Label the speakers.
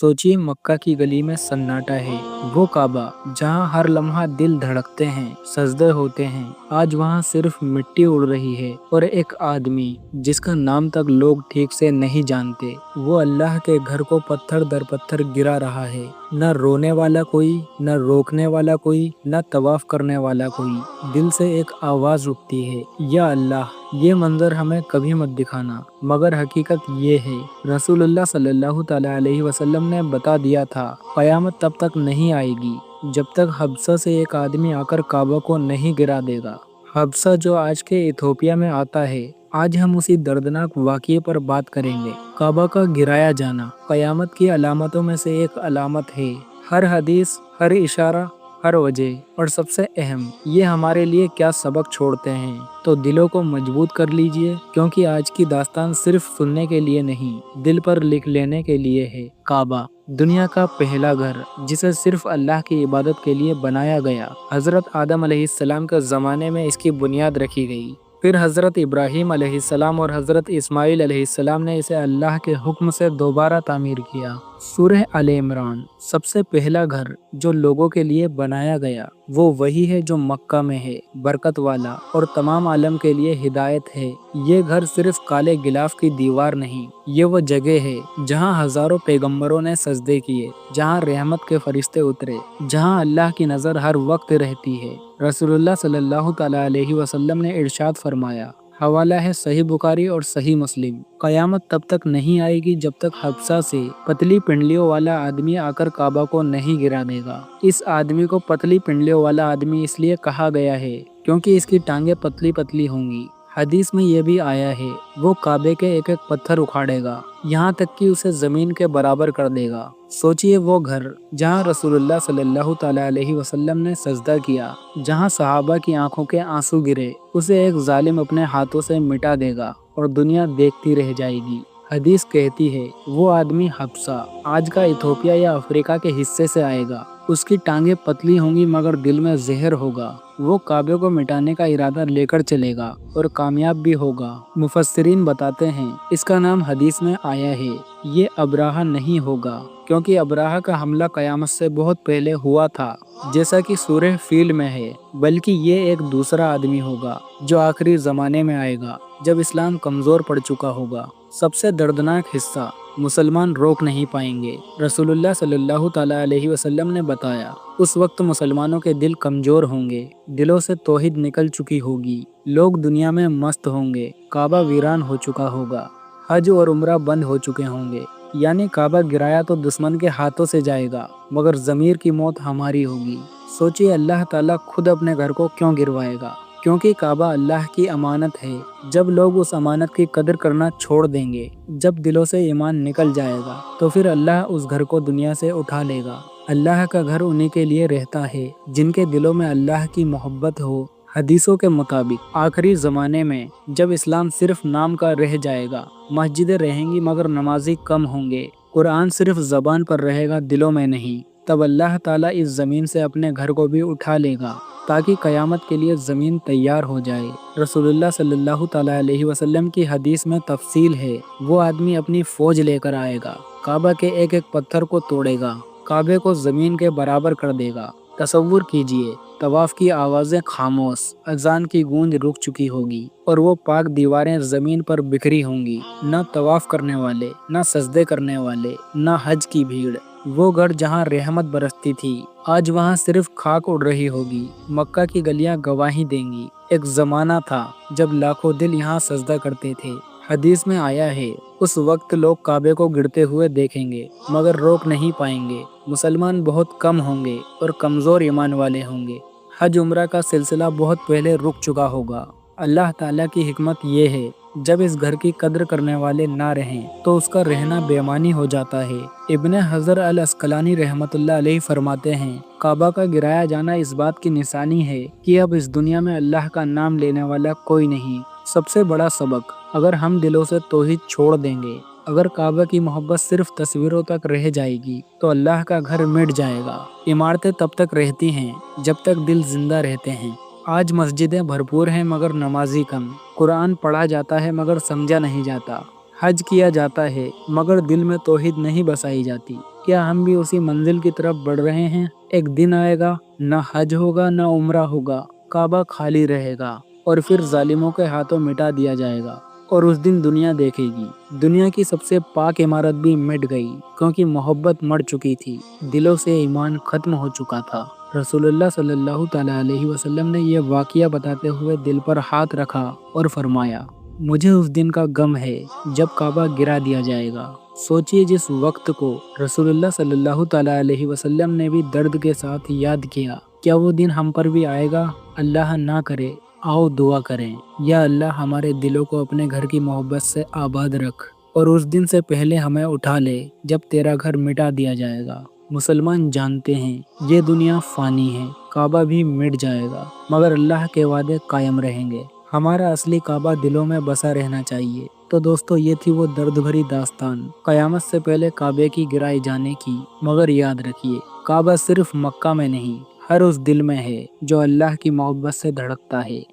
Speaker 1: सोचिए मक्का की गली में सन्नाटा है। वो काबा जहाँ हर लम्हा दिल धड़कते हैं, सजदे होते हैं, आज वहाँ सिर्फ मिट्टी उड़ रही है और एक आदमी जिसका नाम तक लोग ठीक से नहीं जानते, वो अल्लाह के घर को पत्थर दर पत्थर गिरा रहा है। न रोने वाला कोई, न रोकने वाला कोई, न तवाफ करने वाला कोई। दिल से एक आवाज उठती है, या अल्लाह, ये मंजर हमें कभी मत दिखाना। मगर हकीकत ये है, रसूलुल्लाह सल्लल्लाहु तआला अलैहि वसल्लम ने बता दिया था, कयामत तब तक नहीं आएगी जब तक हबसा से एक आदमी आकर काबा को नहीं गिरा देगा। हबसा जो आज के इथोपिया में आता है। आज हम उसी दर्दनाक वाक़ये पर बात करेंगे। काबा का गिराया जाना कयामत की अलामतों में से एक अलामत है। हर हदीस, हर इशारा, हर वजह और सबसे अहम, ये हमारे लिए क्या सबक छोड़ते हैं। तो दिलों को मजबूत कर लीजिए, क्योंकि आज की दास्तान सिर्फ सुनने के लिए नहीं, दिल पर लिख लेने के लिए है। काबा, दुनिया का पहला घर जिसे सिर्फ अल्लाह की इबादत के लिए बनाया गया। हजरत आदम अलैहिस्सलाम के ज़माने में इसकी बुनियाद रखी गई। फिर हजरत इब्राहीम अलैहिस्सलाम और हजरत इस्माइल अलैहिस्सलाम ने इसे अल्लाह के हुक्म से दोबारा तामीर किया। सूरह आले इमरान, सबसे पहला घर जो लोगों के लिए बनाया गया वो वही है जो मक्का में है, बरकत वाला और तमाम आलम के लिए हिदायत है। ये घर सिर्फ काले गिलाफ की दीवार नहीं, ये वो जगह है जहाँ हजारों पैगंबरों ने सजदे किए, जहाँ रहमत के फरिश्ते उतरे, जहाँ अल्लाह की नज़र हर वक्त रहती है। रसूलुल्लाह सल्लल्लाहु तआला अलैहि वसल्लम ने इरशाद फरमाया, हवाला है सही बुखारी और सही मुस्लिम, कयामत तब तक नहीं आएगी जब तक हबसा से पतली पिंडलियों वाला आदमी आकर काबा को नहीं गिरा देगा। इस आदमी को पतली पिंडलियों वाला आदमी इसलिए कहा गया है क्योंकि इसकी टांगे पतली पतली होंगी। हदीस में ये भी आया है, वो काबे के एक एक पत्थर उखाड़ेगा, यहाँ तक कि उसे जमीन के बराबर कर देगा। सोचिए वो घर जहाँ रसूलुल्लाह सल्लल्लाहु तआला अलैहि वसल्लम ने सजदा किया, जहाँ सहाबा की आंखों के आंसू गिरे, उसे एक जालिम अपने हाथों से मिटा देगा और दुनिया देखती रह जाएगी। हदीस कहती है, वो आदमी हबसा, आज का इथोपिया या अफ्रीका के हिस्से से आएगा। उसकी टांगे पतली होंगी मगर दिल में जहर होगा। वो काबे को मिटाने का इरादा लेकर चलेगा और कामयाब भी होगा। मुफस्सिरीन बताते हैं, इसका नाम हदीस में आया है। ये अब्राहा नहीं होगा, क्योंकि अब्राहा का हमला कयामत से बहुत पहले हुआ था, जैसा कि सूरह फील में है, बल्कि ये एक दूसरा आदमी होगा जो आखिरी ज़माने में आएगा, जब इस्लाम कमज़ोर पड़ चुका होगा। सबसे दर्दनाक हिस्सा, मुसलमान रोक नहीं पाएंगे। रसूलुल्लाह सल्लल्लाहु तआला अलैहि वसल्लम ने बताया, उस वक्त मुसलमानों के दिल कमज़ोर होंगे, दिलों से तौहीद निकल चुकी होगी, लोग दुनिया में मस्त होंगे, काबा वीरान हो चुका होगा, हज और उम्रा बंद हो चुके होंगे। यानी काबा गिराया तो दुश्मन के हाथों से जाएगा, मगर ज़मीर की मौत हमारी होगी। सोचिए अल्लाह ताला खुद अपने घर को क्यों गिरवाएगा? क्योंकि काबा अल्लाह की अमानत है। जब लोग उस अमानत की कदर करना छोड़ देंगे, जब दिलों से ईमान निकल जाएगा, तो फिर अल्लाह उस घर को दुनिया से उठा लेगा। अल्लाह का घर उन्हीं के लिए रहता है जिनके दिलों में अल्लाह की मोहब्बत हो। हदीसों के मुताबिक आखिरी ज़माने में जब इस्लाम सिर्फ नाम का रह जाएगा, मस्जिदें रहेंगी मगर नमाजी कम होंगे, कुरान सिर्फ ज़बान पर रहेगा, दिलों में नहीं, तब अल्लाह ताला इस ज़मीन से अपने घर को भी उठा लेगा ताकि क़यामत के लिए ज़मीन तैयार हो जाए। रसूलुल्लाह सल्लल्लाहु तआला अलैहि वसल्लम की हदीस में तफसील है, वो आदमी अपनी फ़ौज लेकर आएगा, काबा के एक एक पत्थर को तोड़ेगा, काबे को ज़मीन के बराबर कर देगा। तसव्वुर कीजिए, तवाफ की आवाज़ें खामोश, अजान की गूंज रुक चुकी होगी और वो पाक दीवारें ज़मीन पर बिखरी होंगी। न तवाफ करने वाले, न सजदे करने वाले, न हज की भीड़। वो घर जहाँ रहमत बरसती थी, आज वहाँ सिर्फ खाक उड़ रही होगी। मक्का की गलियाँ गवाही देंगी, एक ज़माना था जब लाखों दिल यहाँ सजदा करते थे। हदीस में आया है, उस वक्त लोग काबे को गिरते हुए देखेंगे मगर रोक नहीं पाएंगे। मुसलमान बहुत कम होंगे और कमज़ोर ईमान वाले होंगे। हज उम्रा का सिलसिला बहुत पहले रुक चुका होगा। अल्लाह ताला की हिकमत ये है, जब इस घर की कद्र करने वाले ना रहें तो उसका रहना बेमानी हो जाता है। इब्ने हजर अल अस्कलानी रहमतुल्लाह अलैहि फरमाते हैं, काबा का गिराया जाना इस बात की निशानी है कि अब इस दुनिया में अल्लाह का नाम लेने वाला कोई नहीं। सबसे बड़ा सबक, अगर हम दिलों से तौहीद छोड़ देंगे, अगर काबा की मोहब्बत सिर्फ तस्वीरों तक रह जाएगी, तो अल्लाह का घर मिट जाएगा। इमारतें तब तक रहती हैं जब तक दिल जिंदा रहते हैं। आज मस्जिदें भरपूर हैं मगर नमाजी कम, कुरान पढ़ा जाता है मगर समझा नहीं जाता, हज किया जाता है मगर दिल में तौहीद नहीं बसाई जाती। क्या हम भी उसी मंजिल की तरफ बढ़ रहे हैं? एक दिन आएगा, न हज होगा न उम्रा होगा, काबा खाली रहेगा और फिर जालिमों के हाथों मिटा दिया जाएगा। और उस दिन दुनिया देखेगी, दुनिया की सबसे पाक इमारत भी मिट गई, क्योंकि मोहब्बत मर चुकी थी, दिलों से ईमान खत्म हो चुका था। रसूलुल्लाह सल्लल्लाहु तआला अलैहि वसल्लम ने यह वाक़या बताते हुए दिल पर हाथ रखा और फरमाया, मुझे उस दिन का गम है जब काबा गिरा दिया जाएगा। सोचिए, जिस वक्त को रसूलुल्लाह सल्लल्लाहु तआला अलैहि वसल्लम ने भी दर्द के साथ याद किया, क्या वो दिन हम पर भी आएगा? अल्लाह ना करे। आओ दुआ करें, या अल्लाह हमारे दिलों को अपने घर की मोहब्बत से आबाद रख और उस दिन से पहले हमें उठा ले जब तेरा घर मिटा दिया जाएगा। मुसलमान जानते हैं ये दुनिया फानी है, काबा भी मिट जाएगा मगर अल्लाह के वादे कायम रहेंगे। हमारा असली काबा दिलों में बसा रहना चाहिए। तो दोस्तों, ये थी वो दर्द भरी दास्तान कयामत से पहले काबे की गिराई जाने की। मगर याद रखिए, काबा सिर्फ मक्का में नहीं, हर उस दिल में है जो अल्लाह की मोहब्बत से धड़कता है।